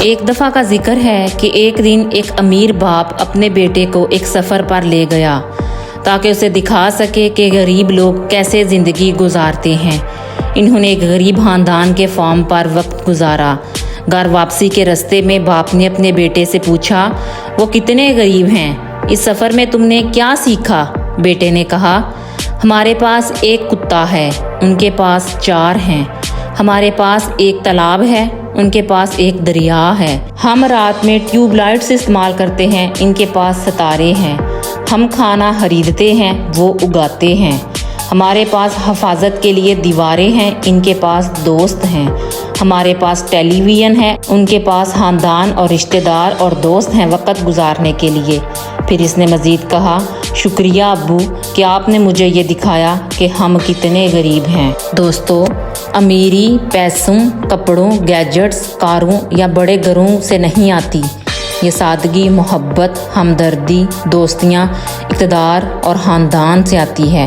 ایک دفعہ کا ذکر ہے کہ ایک دن ایک امیر باپ اپنے بیٹے کو ایک سفر پر لے گیا تاکہ اسے دکھا سکے کہ غریب لوگ کیسے زندگی گزارتے ہیں۔ انہوں نے ایک غریب خاندان کے فارم پر وقت گزارا۔ گھر واپسی کے راستے میں باپ نے اپنے بیٹے سے پوچھا، وہ کتنے غریب ہیں، اس سفر میں تم نے کیا سیکھا؟ بیٹے نے کہا، ہمارے پاس ایک کتا ہے، ان کے پاس 4 ہیں۔ ہمارے پاس ایک تالاب ہے، ان کے پاس ایک دریا ہے۔ ہم رات میں ٹیوب لائٹس استعمال کرتے ہیں، ان کے پاس ستارے ہیں۔ ہم کھانا خریدتے ہیں، وہ اگاتے ہیں۔ ہمارے پاس حفاظت کے لیے دیواریں ہیں، ان کے پاس دوست ہیں۔ ہمارے پاس ٹیلی ویژن ہے، ان کے پاس خاندان اور رشتہ دار اور دوست ہیں وقت گزارنے کے لیے۔ پھر اس نے مزید کہا، شکریہ ابو کہ آپ نے مجھے یہ دکھایا کہ ہم کتنے غریب ہیں۔ دوستو، امیری پیسوں، کپڑوں، گیجٹس، کاروں یا بڑے گھروں سے نہیں آتی۔ یہ سادگی، محبت، ہمدردی، دوستیاں، اقتدار اور خاندان سے آتی ہے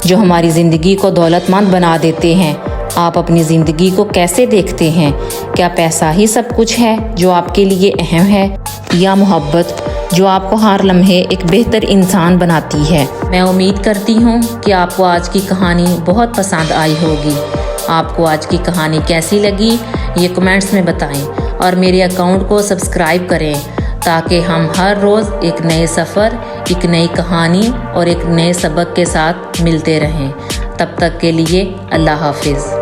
جو ہماری زندگی کو دولت مند بنا دیتے ہیں۔ آپ اپنی زندگی کو کیسے دیکھتے ہیں؟ کیا پیسہ ہی سب کچھ ہے جو آپ کے لیے اہم ہے، یا محبت جو آپ کو ہر لمحے ایک بہتر انسان بناتی ہے؟ میں امید کرتی ہوں کہ آپ کو آج کی کہانی بہت پسند آئی ہوگی۔ آپ کو آج کی کہانی کیسی لگی یہ کمنٹس میں بتائیں، اور میرے اکاؤنٹ کو سبسکرائب کریں تاکہ ہم ہر روز ایک نئے سفر، ایک نئی کہانی اور ایک نئے سبق کے ساتھ ملتے رہیں۔ تب تک کے لیے اللہ حافظ۔